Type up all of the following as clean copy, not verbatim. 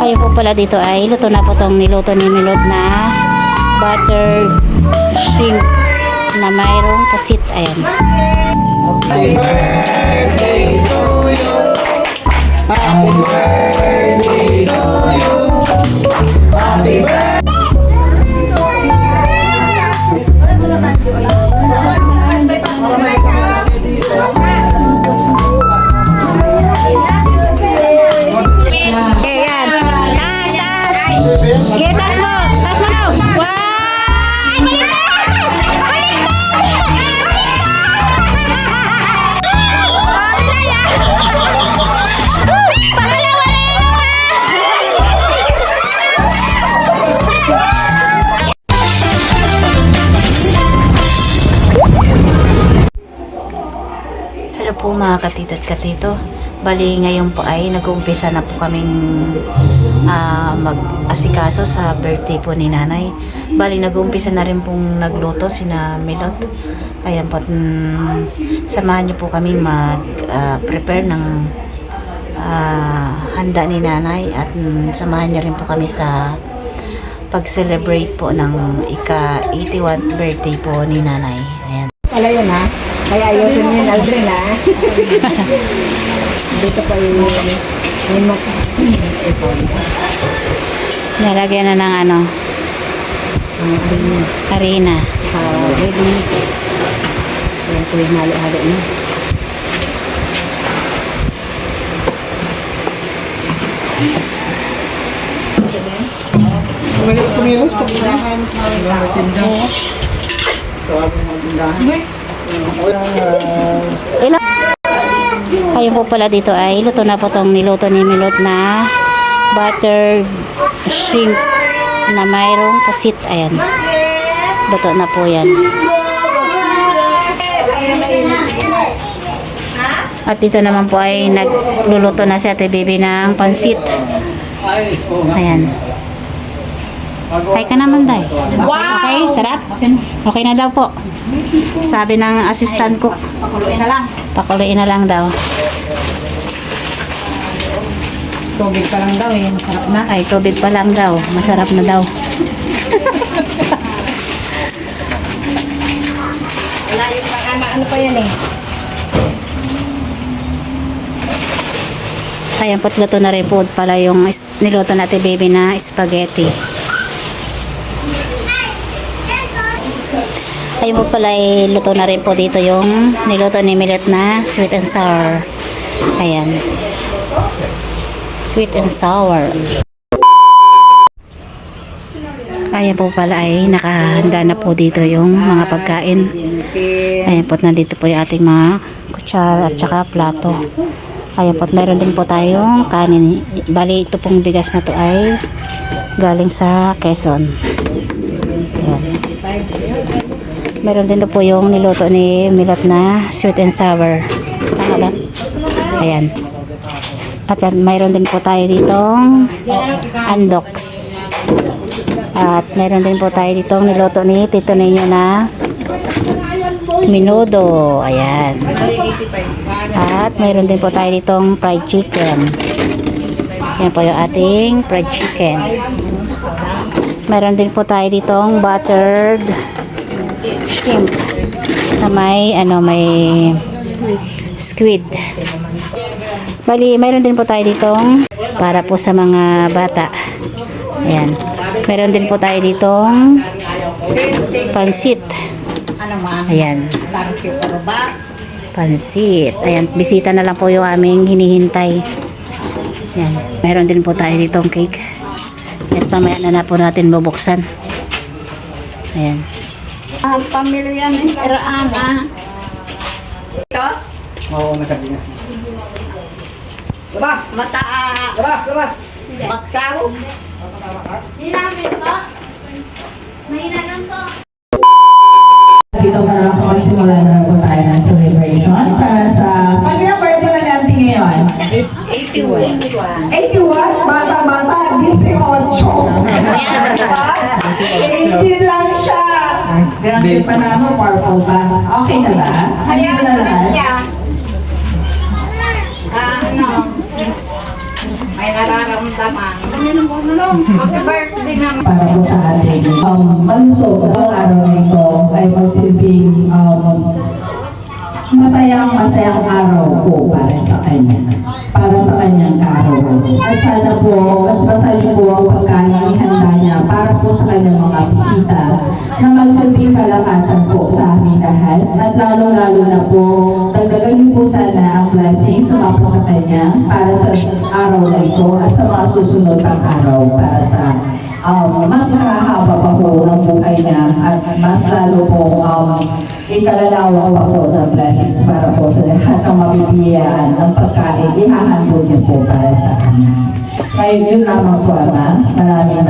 Ayun po pala dito ay luto na po tong niluto ni Milot na buttered shrimp na mayroong pusit. Ayan. Happy birthday to you. Happy birthday to you. Happy birthday. Ayan. Taas, taas. Sige, taas mo. Taas mo daw. Wow! Hello po mga katito at katito. Bali ngayon po ay nag-uumpisa na po kaming mag-asikaso sa birthday po ni nanay. Bali nag-uumpisa na rin pong nagluto sina Milot. Ayan po, samahan niyo po kami mag-prepare ng handa ni nanay at samahan niyo rin po kami sa pag-celebrate po ng ika-81th birthday po ni nanay. Ayan. Wala yun ha. Kaya ayusin mo yun, Aldrin ha. Dito pa yung Nalagyan na ng ano, harina. ready mix. Ayan po yung halo-halo niya. Kumilos ko. Ilang ayun po pala dito ay luto na po tong niluto ni Milot na buttered shrimp na mayroong pusit. Ayan, luto na po yan. At dito naman po ay nagluluto na si Ate Baby ng pansit. Ayan. Ay ka naman, Day. Okay, sarap? Okay na daw po. Sabi ng assistant cook. Pakuluin na lang. Pakuluin na lang daw. Tubig pa lang daw eh. Masarap na. Ay, tubig pa lang daw. Masarap na daw. Wala yung ano pa yan eh. Ayan po't luto na rin po pala yung niluto natin baby na spaghetti. Ayun po pala luto na rin po dito yung niluto ni Milot na sweet and sour. Ayan. Sweet and sour. Ayan po pala ay nakahanda na po dito yung mga pagkain. Ayan po, nandito po yung ating mga kutsara at saka plato. Ayan po, meron din po tayong kanin. Bali, ito pong bigas na to ay galing sa Quezon. Ayan. Meron din po yung niluto ni Milot na sweet and sour. Tama ba? Ayan. At yan, mayroon din po tayo ditong andoks. At meron din po tayo ditong niluto ni Tito Ninyo na minudo. Ayan. At mayroon din po tayo ditong fried chicken. Yan po yung ating fried chicken. Meron din po tayo ditong buttered shrimp na may squid. Bali, mayroon din po tayo ditong para po sa mga bata. Ayan. Meron din po tayo ditong pansit. Ayan. Pansit. Ayan, bisita na lang po yung aming hinihintay. Ayan. Meron din po tayo ditong cake. At mamaya na po natin bubuksan. Ayan. Pamilya ng Irana. Ito? Oo, nasabi nga. Labas! Mata! Labas! Labas! Baksaw! Dito para makasimulan na po tayo ng celebration para sa pamilya birthday na natin ngayon. 81. 81, bata-bata, 18. 18 lang siya. Ganang pa na ano, purple pa. Okay na ba? Kaya Hindi na lahat. niya, may nararamdaman Para po sa ating mansog ang araw nito ay magsilbing masayang araw po para sa kanya, para sa kanyang araw. At sana po, mas masali po ang pagkain handa niya para po sa kanyang mga bisita na magsilbing kalakasan po sa amin lahat. At lalo-lalo na po, dagdagan niyo po sana ang blessings na po sa kanya para sa araw na ito at sa mga susunod pang araw para sa mas nakahaba pa po ng buhay niya at mas lalo po ikalalawak pa po ng blessings para po sa lahat ng mabibigyan ng pagkain ihahandog niyo po para sa kanya. Kaya yun lamang po, Ama. Maraming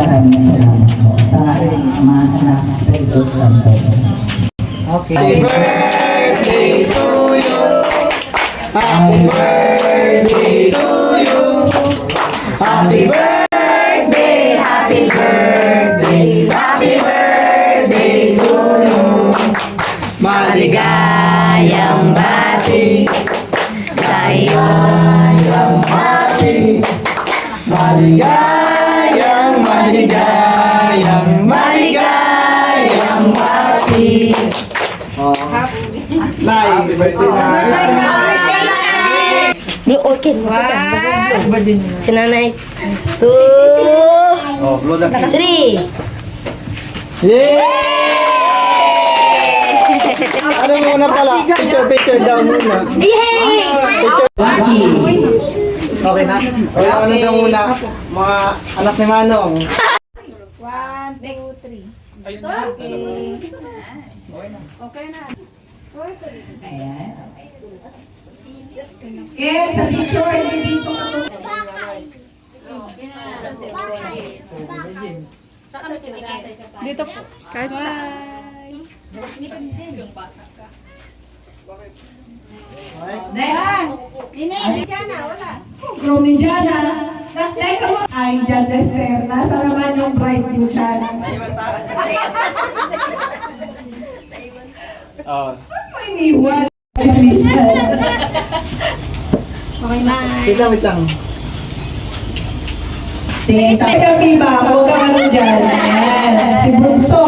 salamat po sa aking mga anak sa ito sa Okay. Happy birthday to you. Happy birthday to you. Happy birthday. Happy birthday. Happy birthday to you. Maligayang bati sa iyo ang bati. Maligayang bati. Oh. Nay, happy birthday na. Okay. Si nanay. 2, Oh, blow the 3. Yay! Ano muna pala? Picture down muna. Yay! Okay na? Kaya ano daw muna? Mga anak ni Manong. 1, 2, 3. Okay na. Ayan. Okay, sa picture, hindi dito ka Dito po. From Indiana. Teka mo. Ay, Jan Dester. Nasa naman yung bride mo dyan. Oh. May iniwan. Chismisan. Wait lang. Tingin sa kami ba? Huwag ka ano dyan. Ayan. Si Bunso.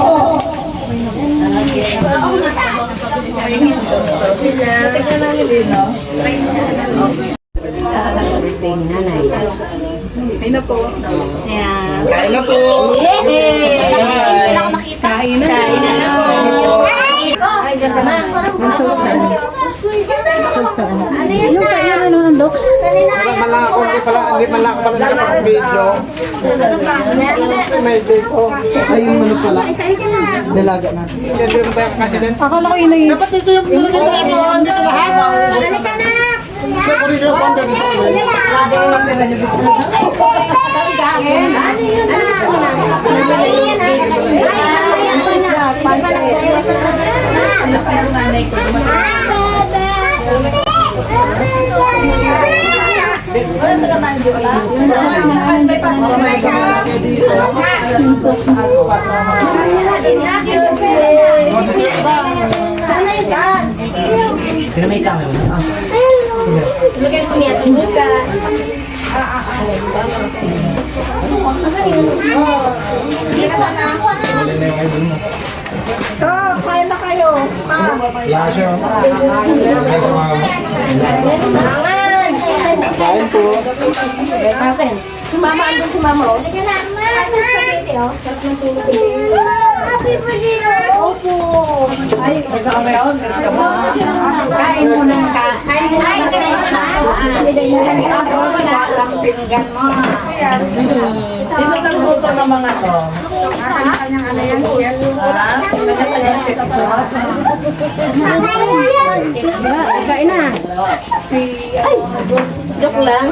Kain na po. Kain na po. Kain na Yung sauce na ano? Sauce na ano? Yung pa yan ano ng dogs? Hindi pala nakapag-video. May dito. Ay, yung ano pala. Dalaga natin. Hindi mo tayo kasi din. Akala ko yun Dapat dito yung dito lahat. Sa po dito yung content dito. Sino may camera? Lagay sa niya, tunika. Kain na kayo. Kain po. Si mama, andun si mama. Lagyan na. Spaghetti, oh. Sarap ng tulog. Happy birthday. Opo. Ay, magkakameron. Kain mo na ka. Kain mo na. Ang pinggan mo. Sino nagluto ng mga to? Kain na. Ay, joke lang.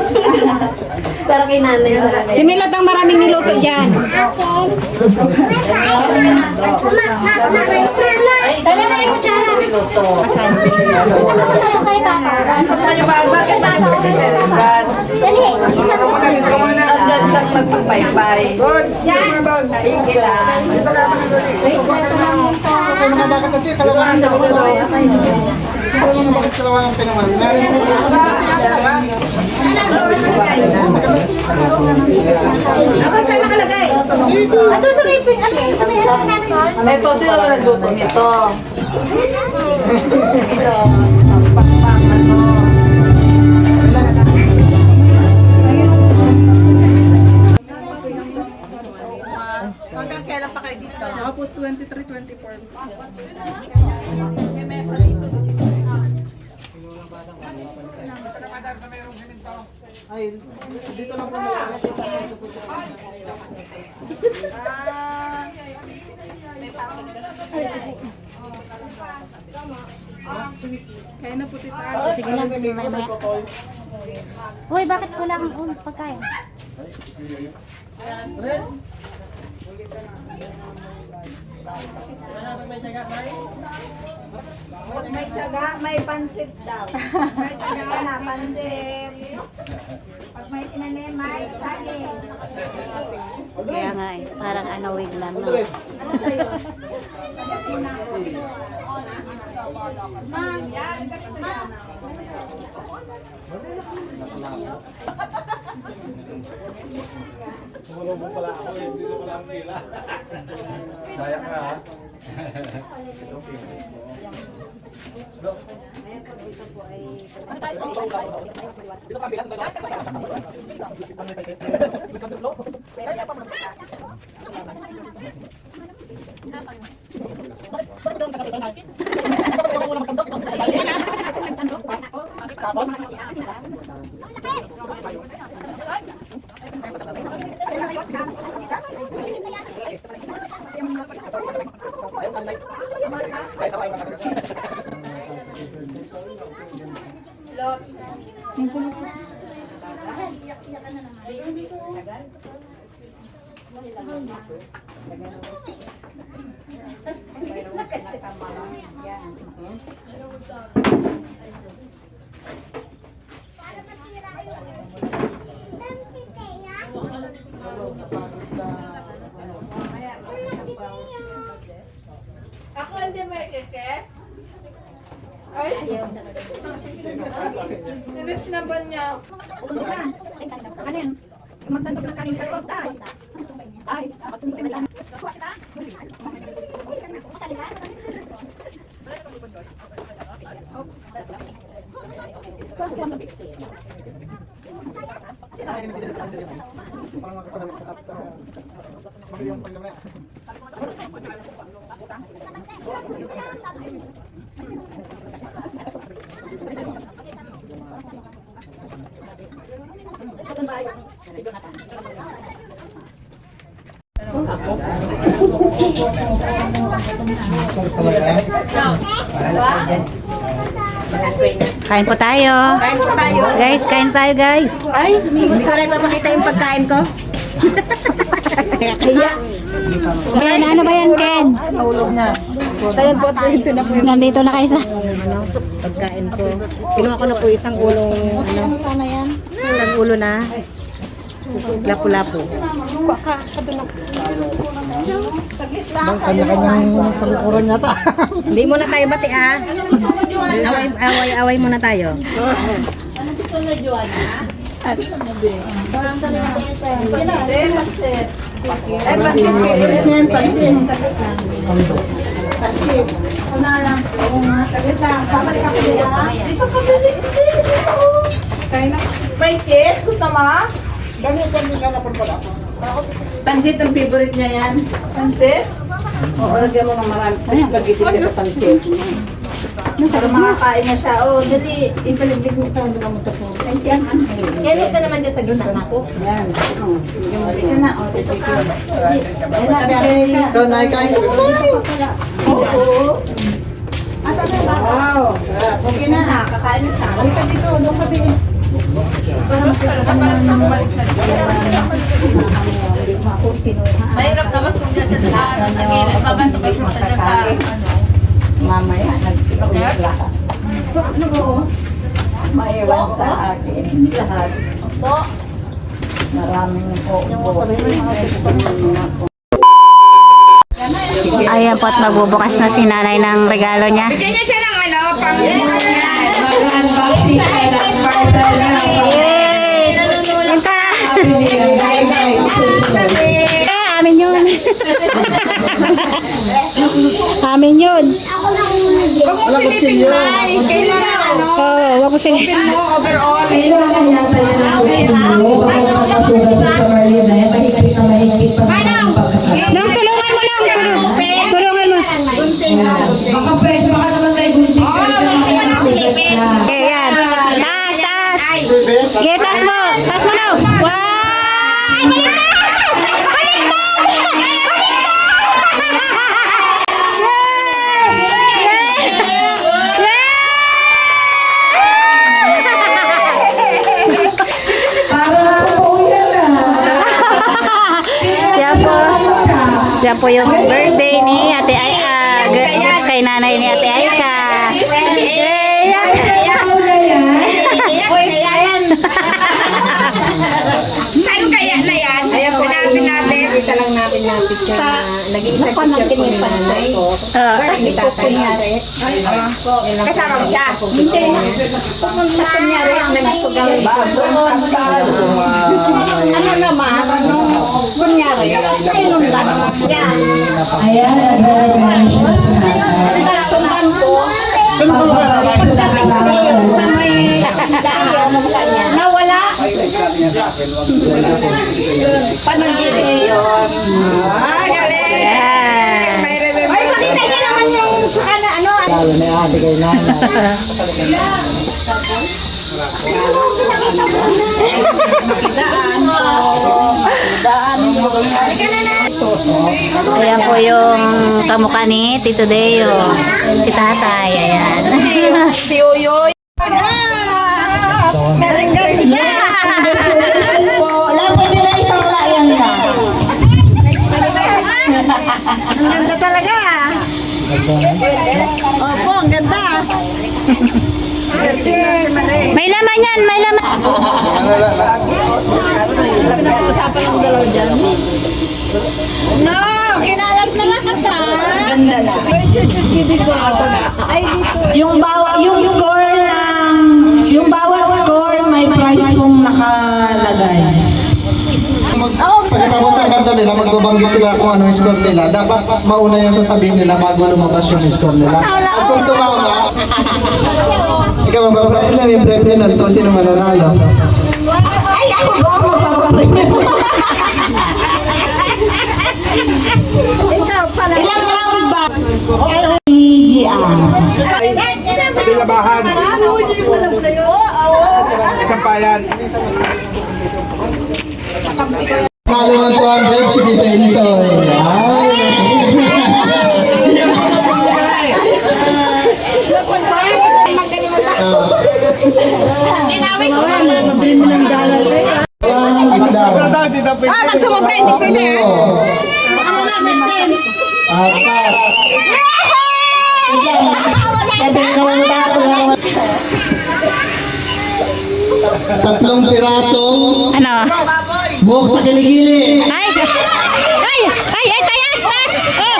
Pero kay nanay talaga. Si Milot ang maraming niluto dyan. Sana na yung tsara. Asan? Kay Papa. Bakit ba ito celebrate? Dali. Isa to. Nandyan siya nagpapaypay. Ikilan. Mga bakit natin, kalawahan na ako. Kung ano bakit sila walang pinaman? Meron po Ako saan nakalagay? Ato sa may pin, ano sa may harap natin. Ito sila wala nagluto nito. Hanggang kailan pa kayo dito? Ako 23, 24. Ay, dito lang po nila. Kaya na puti tayo. Sige lang, may. Uy, bakit wala kang pagkain? Pag may tiyaga, may pansit daw. May tiyaga na, pansit. Pag may tinanim, may saging. Kaya nga eh, parang anawig lang, no? Ano sa'yo? Sumalubong pala ako eh. Dito pala ang pila. Sayang ka ha. Ako hindi may keke. Ay, Sinis na ba niya? ano yan? Magtandok ng kanin kayo, tay. Ay, matundok na lang. Parang makasalamin sa kapita. Mali yung paglamaya. Kain po tayo. Kain po tayo. Guys, kain tayo guys. Ay, hindi ko na ipapakita yung pagkain ko. Kaya, Ken, ano ba yan, Ken? nahulog na. Tayo po, dito na po yung Nandito na kayo sa... pagkain ko. Kinuha ko na po isang ulong, isang ulo na lapu-lapu. Bang kanya-kanyang panukuran yata. Hindi muna tayo bati ah. Away muna tayo. Ay, pansit yan, pansit. Pansit. Una lang. Saglit lang. Babalik ako dito. Dito ka dito. May kiss? Gusto mo? Ganyan ka na pala. Pansit ang favorite niya yan. Pansit? Oo, lagyan mo ng marami. Lagyan dito sa pansit. Para makakain na siya. Oh, dali. Ipaliglig mo ito. Doon mo ito po. Yan. Yan ka naman dyan sa gitna ako. Yan. Yung mali ka na. Oh, dito ka. Yan na, dali ka. Ikaw na ikain. Oo. Asa na ba? Wow. Okay na. Kakain na siya. Balik ka dito. Doon ka din. Mahirap naman kung dyan siya sa ano, sa gilid. Papasok kayo sa dyan sa ano. Mamaya, nagpipigil lahat. Ano ba? Maiwan sa akin. Lahat. Po. Maraming po. Ayan po at magbubukas na si nanay ng regalo niya. Bigyan niya siya ng ano, Mag-unboxing ka ng parcel ng Yay! Tinta! Amin yun. Amin yun. Wala ko silyo. Oo, wag ko sige. Kailangan niya tayo ng kutsilyo para makasugat sa kamaryo na yan. Mahigpit na mahigpit pa naman ang pagkakasal. Nang tulungan mo lang. Tulungan mo. Baka pwede, baka naman tayo gunting ka rin ng mga nasugat na. Okay, yan. Taas, taas. Okay, taas mo. Taas mo daw. Wow! Baliktad! Baliktad! Para po yan Yan po. Yan po yung birthday ni Ate Aika. Kay nanay ni Ate Aika. Yay! Saan kaya na yan? Ayan po namin natin. Kita lang namin ng picture na nag-iisa picture po ni nanay. Hindi po kunyari. Kasama mo siya. Hindi. Pupunta kunyari ang nagsugang doon. Ano naman? Kunyari, pinundan mo siya. Ayan, nag-rearrange na si nanay. Sundan ko. Na may dahil nawala. Panaginip yun. Galing. Yan. May remember. Ay, pakita niyo naman yung sa ano. Lalo na yung ate kay nanay. Ayan po yung kamukha ni Tito Deo. Si tatay. Ayan. Si Uyoy. Lapit nila isang layan ka. Ang ganda talaga. Opo, ang ganda. May laman yan. May laman. Pinag-uusapan ng dalaw dyan. No, kinalat na lahat ha. Ganda na. Ay, dito. Yung score ng, yung bawat score may prize kong nakalagay. Pagkatapos ng kanta nila, magbabanggit sila kung ano yung score nila. Dapat mauna yung sasabihin nila bago lumabas yung score nila. At kung tumama, ikaw magbabanggit na yung breve na ito, sino mananalo? Ay, ako ba ang magpapapremyo? Ikaw pala. Ilang round ba? Paglabahan. Sampayan. Nalo ng 200 si Tito Intoy. Magsumobra, hindi pwede ha? Tatlong pirasong Ano? buhok sa kilikili. Ay! Ay! Ay! Ay! Tayas! Taas! Oh!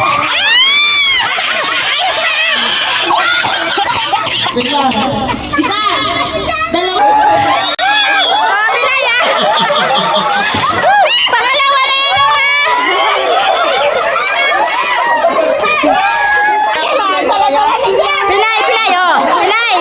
Bigla. Pangalawa na yun! Pilay! Pilay! Oh! Pilay!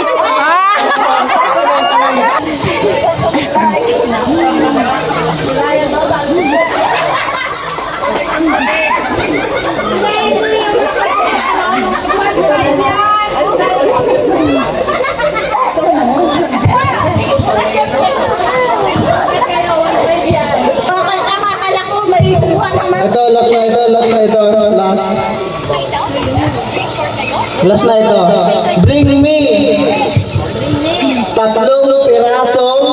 Ito, last na ito, last na ito, last. Last na ito. Bring me tatlong pirasong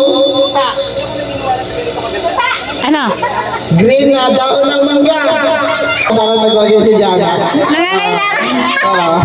Ano? green na daon ng mangga. Parang nagwagi si Jaga. Nangangailangan! Ah.